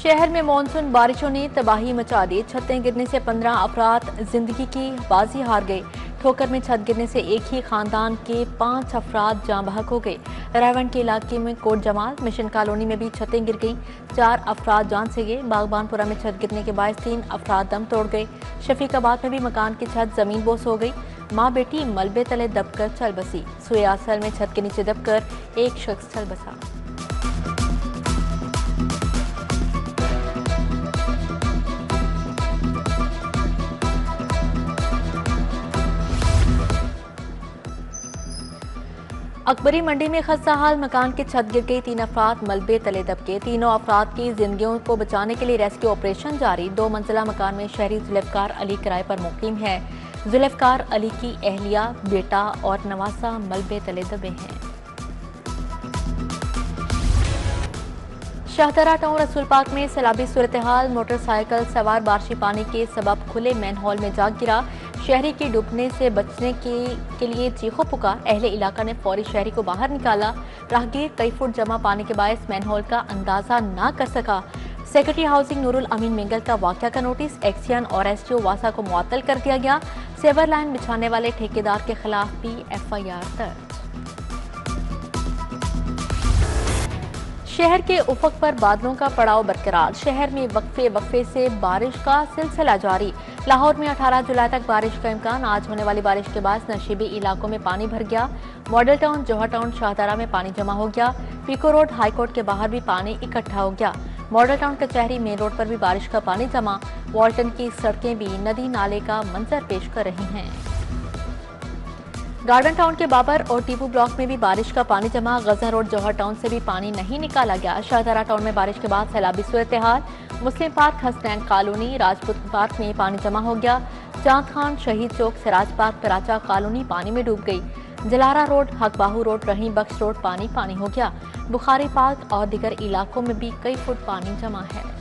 शहर में मानसून बारिशों ने तबाही मचा दी। छतें गिरने से 15 अफराद जिंदगी की बाजी हार गए। ठोकर में छत गिरने से एक ही खानदान के 5 अफराद जाँ बहक हो गए। रायवन के इलाके में कोट जमाल मिशन कॉलोनी में भी छतें गिर गई। 4 अफराद जान से गए। बागबानपुरा में छत गिरने के बाद 3 अफराद दम तोड़ गए। शफीकाबाद में भी मकान की छत जमीन बोस हो गई। माँ बेटी मलबे तले दबकर चल बसी। सुयासल में छत के नीचे दबकर एक शख्स चल बसा। अकबरी मंडी में खस्ता हाल मकान की छत गिर गई। 3 अफराद मलबे तले दबके। तीनों अफराद की जिंदगियों को बचाने के लिए रेस्क्यू ऑपरेशन जारी। 2 मंजिला मकान में शहरी जुल्फकार अली किराए पर मुकीम है। जुल्फकार अली की अहलिया, बेटा और नवासा मलबे तले दबे हैं। शाहदरा टाउन रसूल पार्क में सैलाबी सूरत हाल। मोटरसाइकिल सवार बारिशी पानी के सबब खुले मैन हॉल में जा गिरा। शहरी के डूबने से बचने के लिए चीखो पुकार। अहले इलाका ने फौरी शहरी को बाहर निकाला। राहगीर कई फुट जमा पानी के बायस मैन हॉल का अंदाजा ना कर सका। सेक्रेटरी हाउसिंग नूरुल अमीन मिंगल का वाकया का नोटिस। एक्सियन और एसटीओ वासा को मुअत्तल कर दिया गया। सेवर लाइन बिछाने वाले ठेकेदार के खिलाफ भी एफआईआर दर्ज। शहर के उफक पर बादलों का पड़ाव बरकरार। शहर में वक्फे से बारिश का सिलसिला जारी। लाहौर में 18 जुलाई तक बारिश का इम्कान। आज होने वाली बारिश के बाद नशीबी इलाकों में पानी भर गया। मॉडल टाउन, जौहर टाउन, शाहदरा में पानी जमा हो गया। पीको रोड, हाईकोर्ट के बाहर भी पानी इकट्ठा हो गया। मॉडल टाउन कचहरी मेन रोड पर भी बारिश का पानी जमा। वॉल्टन की सड़कें भी नदी नाले का मंजर पेश कर रही हैं। गार्डन टाउन के बाबर और टीपू ब्लॉक में भी बारिश का पानी जमा। गजा रोड, जौहर टाउन से भी पानी नहीं निकाला गया। शाहदरा टाउन में बारिश के बाद सैलाबी सूरत हाल। Muslim park, Hasnain colony, Rajput park में पानी जमा हो गया। चांद खान, शहीद चौक, सिराज पार्क, कराचा कॉलोनी पानी में डूब गई। Jalara road, Hakbahu road, Rahim Bakhsh road पानी हो गया। बुखारी पार्क और दीगर इलाकों में भी कई फुट पानी जमा है।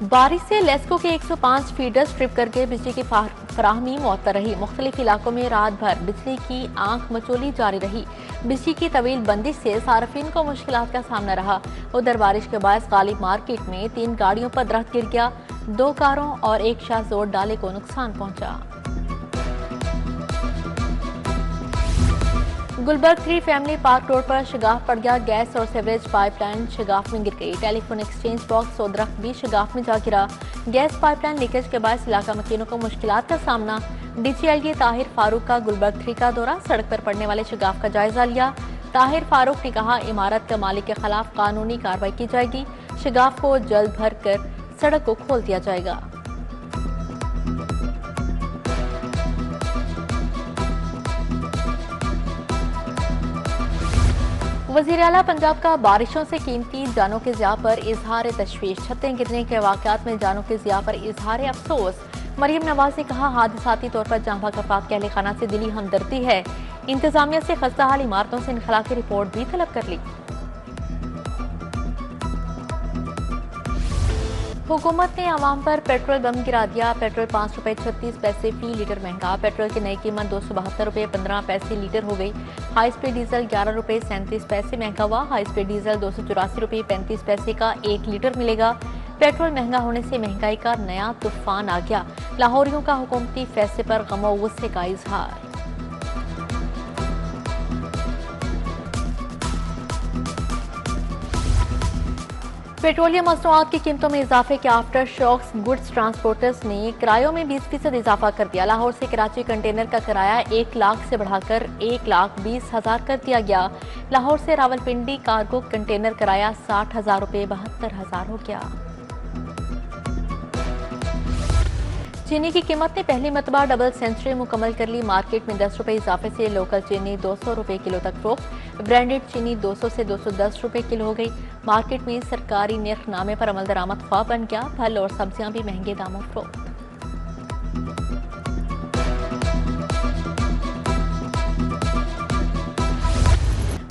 बारिश से लेस्को के 105 फीडर स्ट्रिप करके बिजली की फराहमी मुअत्तल रही। मुख्तलिफ इलाकों में रात भर बिजली की आंख मचोली जारी रही। बिजली की तवील बंदिश से सार्फिन को मुश्किलात का सामना रहा। उधर बारिश के बाद गालिब मार्केट में 3 गाड़ियों पर दरख्त गिर गया। 2 कारों और एक शाहजोर डाले को नुकसान पहुंचा। गुलबर्ग 3 फैमिली पार्क रोड पर शगाफ पड़ गया। गैस और सीवरेज पाइपलाइन शगाफ में गिर गई। टेलीफोन एक्सचेंज बॉक्स और दरख्त भी शगाफ में जा गिरा। गैस पाइपलाइन लीकेज के बाद इलाका मकीनों को मुश्किलात का सामना। डीजीएलडी ताहिर फारूक का गुलबर्ग 3 का दौरा। सड़क पर पड़ने वाले शगाफ का जायजा लिया। ताहिर फारूक ने कहा, इमारत के मालिक के खिलाफ कानूनी कार्रवाई की जाएगी। शगाफ को जल्द भर कर सड़क को खोल दिया जाएगा। वज़ीर आला पंजाब का बारिशों से कीमती जानों के ज़िया पर इजहार तशवीश। छतें गिरने के वाक़यात में जानों के ज़िया पर इजहार अफसोस। मरियम नवाज ने कहा, हादसाती तौर पर जाँ बहक अफराद के अहले खाना से दिली हमदर्दी है। इंतजामिया से खस्ता हाल इमारतों से इनखला की रिपोर्ट भी तलब कर ली। हुकूमत ने आवाम पर पेट्रोल बम गिरा दिया। पेट्रोल 5 रुपए 36 पैसे फी लीटर महंगा। पेट्रोल की नई कीमत 272 रुपए 15 पैसे लीटर हो गई। हाई स्पीड डीजल 11 रुपए 37 पैसे महंगा हुआ। हाई स्पीड डीजल 284 रुपए 35 पैसे का 1 लीटर मिलेगा। पेट्रोल महंगा होने से महंगाई का नया तूफान आ गया। लाहौरियों का हुकूमती फैसले पर गम और गुस्से का इजहार। पेट्रोलियम मसनूआत की कीमतों में इजाफे के आफ्टर शॉक्स गुड्स ट्रांसपोर्टर्स ने किरायों में 20% इजाफा कर दिया। लाहौर से कराची कंटेनर का किराया 1 लाख से बढ़ाकर 1,20,000 कर दिया गया। लाहौर से रावलपिंडी कार्गो कंटेनर किराया 60,000 रुपये 72,000 हो गया। चीनी की कीमत ने पहली मरतबा डबल सेंचुरी मुकम्मल कर ली। मार्केट में 10 रुपए इजाफे से लोकल चीनी 200 रुपए किलो तक फरोख्त। ब्रांडेड चीनी 200 से 210 रुपए किलो हो गई। मार्केट में सरकारी निर्खनामे पर अमल दरामद ख्वाह बन गया। फल और सब्जियां भी महंगे दामों फरोख्त।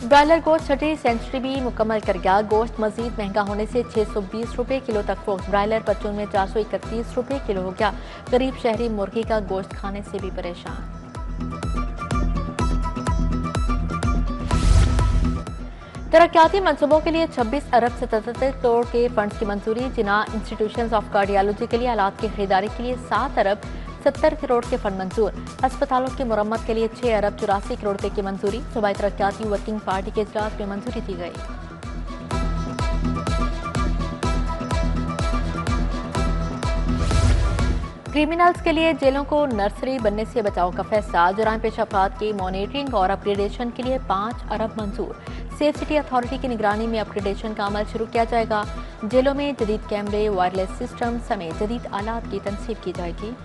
ब्रायलर गोश्त छठी सेंचुरी भी मुकम्मल कर गया। गोश्त मजीद महंगा होने से 620 रुपए किलो तक फरोख्त। ब्रायलर परचून में 431 रुपए किलो हो गया। गरीब शहरी मुर्गी का गोश्त खाने से भी परेशान। तरक्याती मंसूबों के लिए 26 अरब 77 करोड़ के फंड्स की मंजूरी। जिना इंस्टीट्यूशंस ऑफ कार्डियोलॉजी के लिए आलात की खरीदारी के लिए 7 अरब 70 करोड़ के फंड मंजूर। अस्पतालों की मुरम्मत के लिए 6 अरब 84 करोड़ रुपए की मंजूरी। सूबाई तरक्याती वर्किंग पार्टी के इजलास में मंजूरी दी गई। क्रिमिनल्स के लिए जेलों को नर्सरी बनने से बचाव का फैसला। जुराइम पेश अफराद की मॉनिटरिंग और अपग्रेडेशन के लिए 5 अरब मंजूर। सेफ सिटी अथॉरिटी की निगरानी में अपग्रेडेशन का अमल शुरू किया जाएगा। जेलों में जदीद कैमरे, वायरलेस सिस्टम समेत जदीद आलात की तनसीब की जाएगी।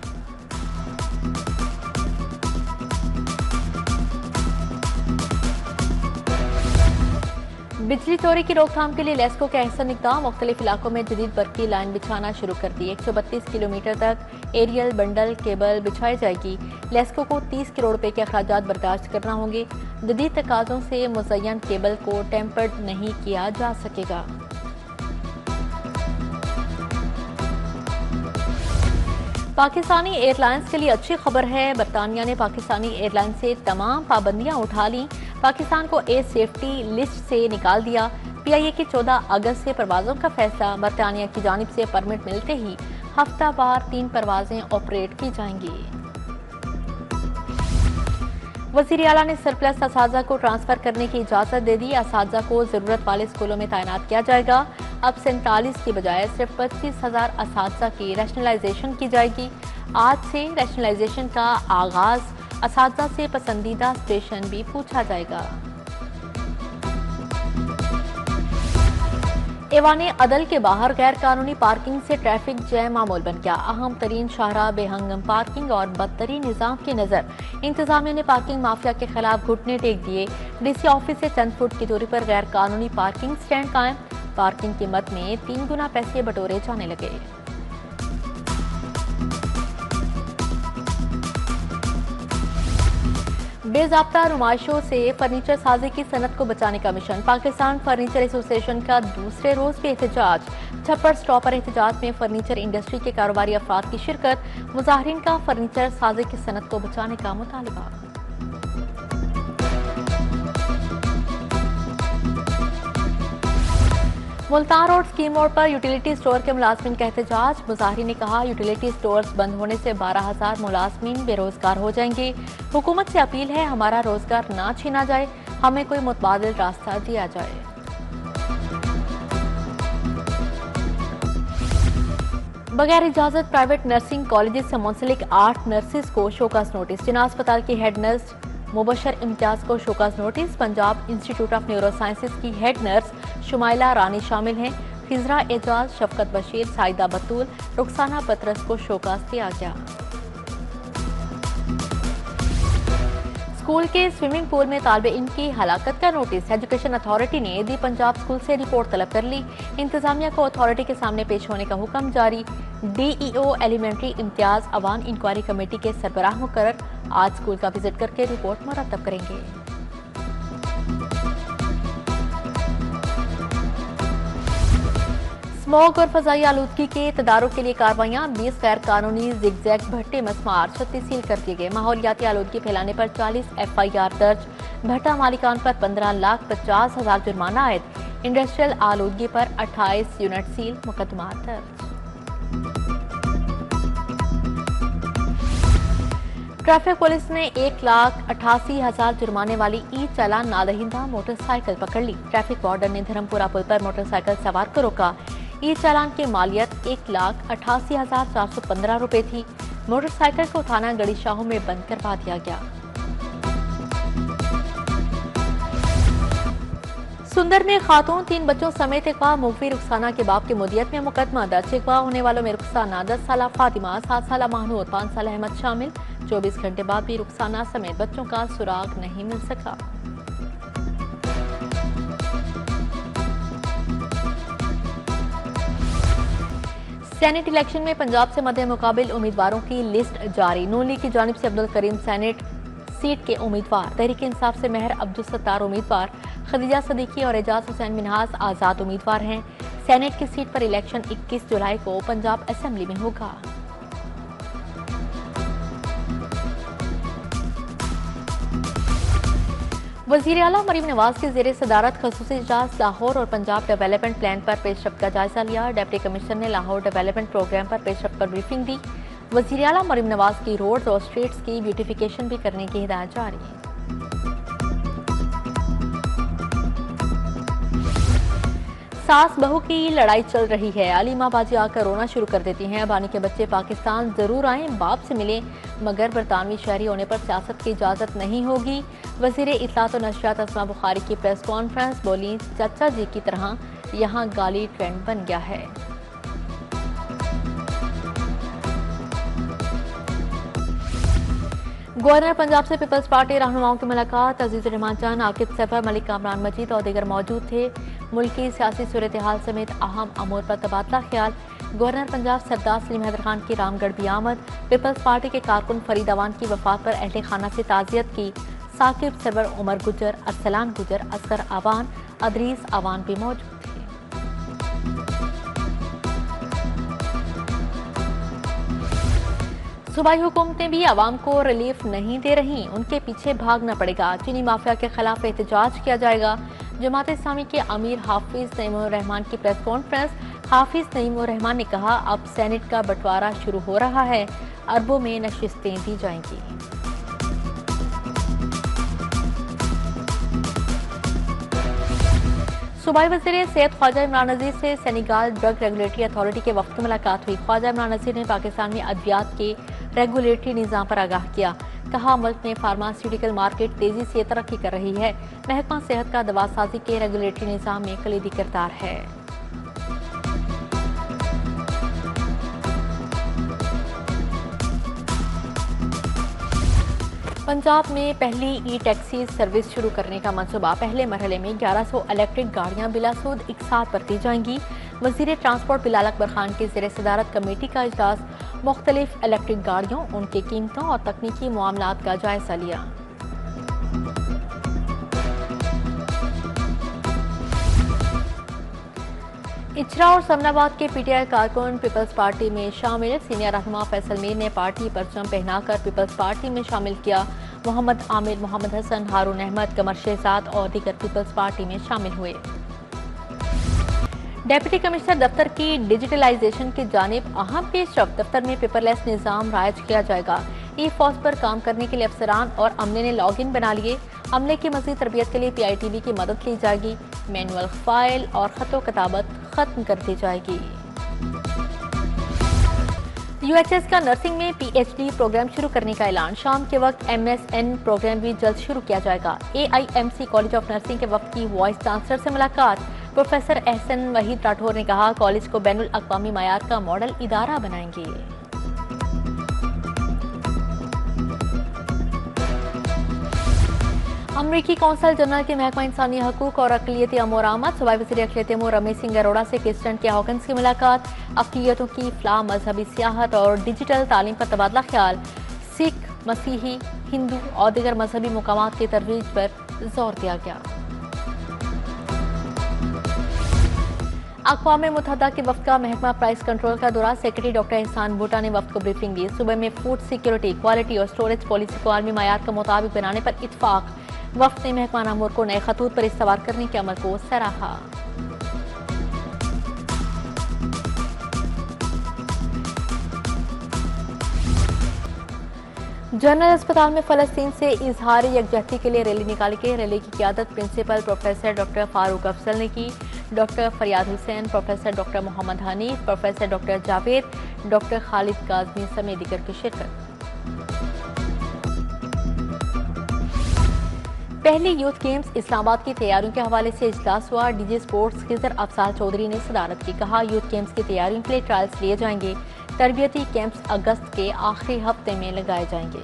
बिजली चोरी की रोकथाम के लिए लेस्को के अहसन इक़दाम। मुख्तलिफ इलाकों में जदीद बरकी लाइन बिछाना शुरू कर दी। 132 किलोमीटर तक एरियल बंडल केबल बिछाई जाएगी। लेस्को को 30 करोड़ रुपए के अखराजात बर्दाश्त करना होंगे। जदीद तकाज़ों से मुज़य्यन केबल को टेम्पर्ड नहीं किया जा सकेगा। पाकिस्तानी एयरलाइंस के लिए अच्छी खबर है। बरतानिया ने पाकिस्तानी एयरलाइन से तमाम पाबंदियां उठा ली। पाकिस्तान को एयर सेफ्टी लिस्ट से निकाल दिया। PIA की 14 अगस्त से परवाजों का फैसला। बरतानिया की जानिब से परमिट मिलते ही हफ्तावार 3 परवाजें ऑपरेट की जाएंगी। वज़ीर आला ने सरप्लस असातिज़ा को ट्रांसफर करने की इजाजत दे दी। असातिज़ा को जरूरत वाले स्कूलों में तैनात किया जाएगा। अब 47 की बजाय सिर्फ 25,000 असातिज़ा की रैशनलाइजेशन की जाएगी। आज से रैशनलाइजेशन का आगाज। असातिज़ा से पसंदीदा स्टेशन भी पूछा जाएगा। ऐवाने अदल के बाहर गैर कानूनी पार्किंग से ट्रैफिक जैम मामूल बन गया। अहम तरीन शाहरा बेहंगम पार्किंग और बदतरीन निजाम की नजर इंतजामिया ने पार्किंग माफिया के खिलाफ घुटने टेक दिए। DC ऑफिस से चंद फुट की दूरी पर गैर कानूनी पार्किंग स्टैंड कायम। पार्किंग कीमत में 3 गुना पैसे बटोरे जाने लगे। बेज़ाब्ता नुमाइशों से फर्नीचर साजी की सनत को बचाने का मिशन। पाकिस्तान फर्नीचर एसोसिएशन का दूसरे रोज भी एहतजाज। छप्पर स्टॉप पर एहतजाज में फर्नीचर इंडस्ट्री के कारोबारी अफराद की शिरकत। मुजाहिरीन का फर्नीचर साजी की सनत को बचाने का मुतालबा। मुल्तान रोड स्कीम मोड़ पर यूटिलिटी स्टोर के मुलाजमीन का एहतजाज। मुजाहिरीन ने कहा यूटिलिटी स्टोर्स बंद होने से 12,000 मुलाजमीन बेरोजगार हो जाएंगे। हुकूमत से अपील है हमारा रोजगार ना छीना जाए, हमें कोई मुतबादिल रास्ता दिया जाए। बगैर इजाजत प्राइवेट नर्सिंग कॉलेज से मुंसलिक 8 नर्सेज को शोकास नोटिस। जिना अस्पताल की हेड नर्स मुबशर इम्तियाज को show cause notice. Punjab institute of neuro sciences की हेड नर्स शुमाइला रानी शामिल हैं। खिजरा एजाज, शफकत बशीर, साइदा बतूल, रुखसाना पतरस को शोकास दिया गया। स्कूल के स्विमिंग पूल में तालिबे इल्म की हलाकत का नोटिस। एजुकेशन अथॉरिटी ने दी पंजाब स्कूल से रिपोर्ट तलब कर ली। इंतजामिया को अथॉरिटी के सामने पेश होने का हुक्म जारी। DEO elementary Imtiaz Awan inquiry committee के सरबराह मुकर्रर आज स्कूल का विजिट करके रिपोर्ट मुरतब करेंगे। स्मोक और फजाई आलूदगी के तदारुक के लिए कार्रवाइयां। 20 गैर कानूनी जिगजैग भट्टे मस्मार 36 सील कर दिए गए। माहौलियाती आलूदगी फैलाने पर 40 FIR दर्ज। भट्टा मालिकान पर 15,50,000 जुर्माना आयद। इंडस्ट्रियल आलूदगी पर 28 यूनिट सील, मुकदमा दर्ज। ट्रैफिक पुलिस ने 1,88,000 जुर्माने वाली ई चालान नादहिंदा मोटरसाइकिल पकड़ ली। ट्रैफिक वार्डन ने धर्मपुरा पुल पर मोटरसाइकिल सवार को रोका। ई चालान की मालियत 1,88,415 रुपए थी। मोटरसाइकिल को थाना गड़ी शाहों में बंद करवा दिया गया। सुंदर में खातून 3 बच्चों समेत अगवा। मुफ्ती रुखसाना के बाप की मुदियत में मुकदमा दर्ज। अगवा होने वालों में रुखसाना, 10 साला फातिमा, 7 साला महनूद, 5 साला अहमद शामिल। 24 घंटे बाद भी रुखसाना समेत बच्चों का सुराग नहीं मिल सका। सेनेट इलेक्शन में पंजाब से मध्य मुकाबिल उम्मीदवारों की लिस्ट जारी। नून लीग की जानिब से अब्दुल करीम सेनेट सीट के उम्मीदवार, तहरीक इंसाफ से महर अब्दुल सत्तार उम्मीदवार, खदीजा सदीकी और एजाज हुसैन मिनहास आजाद उम्मीदवार हैं। सेनेट की सीट पर इलेक्शन 21 जुलाई को पंजाब असेंबली में होगा। वज़ीर आला मरीम नवाज की ज़ेरे सदारत खसूसी इजलास लाहौर और पंजाब डेवलपमेंट प्लान पर पेशरफ्त का जायजा लिया। डिप्टी कमिश्नर ने लाहौर डेवलपमेंट प्रोग्राम पर पेशरफ्त पर ब्रीफिंग दी। वज़ीर आला मरीम नवाज की रोड्स और स्ट्रीट्स की ब्यूटिफिकेशन भी करने की हिदायत जारी है। सास बहू की लड़ाई चल रही है। अली माँ बाजी आकर रोना शुरू कर देती हैं। बानी के बच्चे पाकिस्तान जरूर आए, बाप से मिले, मगर बरतानवी शहरी होने पर सियासत की इजाजत नहीं होगी। वजीर इत्तलात और नशरियात अस्मा बुखारी की प्रेस कॉन्फ्रेंस, बोली चाचा जी की तरह यहाँ गाली ट्रेंड बन गया है। गवर्नर पंजाब से पीपल्स पार्टी रहनुमाओं की मुलाकात। अजीजुर रहमान जान, आकिब सफर, मलिक कामरान मजीद और दीगर मौजूद थे। मुल्की सियासी सूरत हाल समेत अहम अमूर पर तबादला ख्याल। गवर्नर पंजाब सरदार सलीम हैदर खान की रामगढ़ भी आमद। पीपल्स पार्टी के कारकुन फरीद अवान की वफात पर अहले खाना से ताज़ियत की। साकिब सरवर, उमर गुजर, अरसलान गुजर, असगर अवान, अदरीस अवान भी मौजूद थे। सूबाई हुकूमतें भी आवाम को रिलीफ नहीं दे रही, उनके पीछे भागना पड़ेगा। चीनी माफिया के खिलाफ एहतजाज किया जाएगा। जमात इस्लामी के अमीर हाफिज नईमुर रहमान की प्रेस कॉन्फ्रेंस। हाफिज नईमुर रहमान ने कहा, अब सेनेट का बंटवारा शुरू हो रहा है, अरबों में नशिस्तें दी जाएंगी। सूबाई वज़ीर सेहत ख्वाजा इमरान नज़ीर से सेनेगल ड्रग रेगुलेटरी अथॉरिटी के वक्त मुलाकात हुई। ख्वाजा इमरान नज़ीर ने पाकिस्तान में अद्वियात के रेगुलेटरी निज़ाम पर आगाह किया। कहा, मुल्क में फार्मास्यूटिकल मार्केट तेजी से तरक्की कर रही है। महकमा सेहत का दवासाजी के रेगुलेटरी निज़ाम में कलीदी किरदार है। पंजाब में पहली ई टैक्सी सर्विस शुरू करने का मंसूबा। पहले मरहले में 1100 इलेक्ट्रिक गाड़ियां बिलासूद एक साथ बरती जाएंगी। वज़ीर ट्रांसपोर्ट बिलाल अकबर खान की ज़ेरे सदारत कमेटी का इजलास। मुख्तलिफ इलेक्ट्रिक गाड़ियों, उनकी कीमतों और तकनीकी मामलात का जायजा लिया। इचरा और समनाबाद के पीटीआई कारकुन पीपल्स पार्टी में शामिल। सीनियर रहनुमा फैसल मीर ने पार्टी परचम पहनाकर पीपल्स पार्टी में शामिल किया। मोहम्मद आमिर, मोहम्मद हसन, हारून अहमद, कमर शहजाद और दीगर पीपल्स पार्टी में शामिल हुए। डेप्यूटी कमिश्नर दफ्तर की डिजिटलाइजेशन की जानिब अहम पेशरफ्त। दफ्तर में पेपरलेस निज़ाम राइज किया जाएगा। ई फॉस पर काम करने के लिए अफसरान और अमले ने लॉगिन बना लिए। अमले की मज़ीद तरबियत के लिए PITB की मदद ली जाएगी। मैनुअल फाइल और खतो किताबत खत्म कर दी जाएगी। UHS का नर्सिंग में PhD प्रोग्राम शुरू करने का ऐलान। शाम के वक्त MSN प्रोग्राम भी जल्द शुरू किया जाएगा। AIMC कॉलेज ऑफ नर्सिंग के वक्त की वाइस चांसलर से मुलाकात। प्रोफेसर एहसन वहीद राठौर ने कहा, कॉलेज को बैनुल अक़वामी मयार का मॉडल इदारा बनाएंगे। अमरीकी कौंसल जनरल के महकमा इंसानी हकूक और अक़लियती अमूर आमद। सूबाई वज़ीर अक़लियती अमूर रमेश सिंह अरोड़ा से क्रिस्टन के हॉकन्स की मुलाकात। अक़लियतों की इफ़लाह, मजहबी सियाहत और डिजिटल तालीम पर तबादला ख्याल। सिख, मसीही, हिंदू और दीगर मजहबी मुकामात की तरवीज पर जोर दिया गया। अक़वाम मुत्तहिदा के वफ़द का महकमा प्राइस कंट्रोल का दौरा। सेक्रेटरी डॉक्टर एहसान बूटा ने वफ़द को ब्रीफिंग दी। सूबे में फूड सिक्योरिटी, क्वालिटी और स्टोरेज पॉलिसी को आलमी मयार के मुताबिक बनाने पर इत्तफाक। वफ़द ने महकमा नामूर को नए खतूत पर इस्तवार करने के अमल को सराहा। जनरल अस्पताल में फ़लस्तीन से इजहार यकजहती के लिए रैली निकाली गई। रैली की क़ियादत principal professor doctor Farooq Afzal ने की। Doctor Fariyad Hussain, professor doctor Mohammad Hanif, professor doctor Javed, doctor Khalid Kazmi समेत दीगर की शिरकत। पहली यूथ गेम्स इस्लामाबाद की तैयारियों के हवाले से इजलास हुआ। डीजी स्पोर्ट्स खिजर अफसाल चौधरी ने सदारत की। कहा, यूथ गेम्स की तैयारियों के लिए ट्रायल्स लिए जाएंगे। तरबियती कैंप्स अगस्त के आखिरी हफ्ते में लगाए जाएंगे।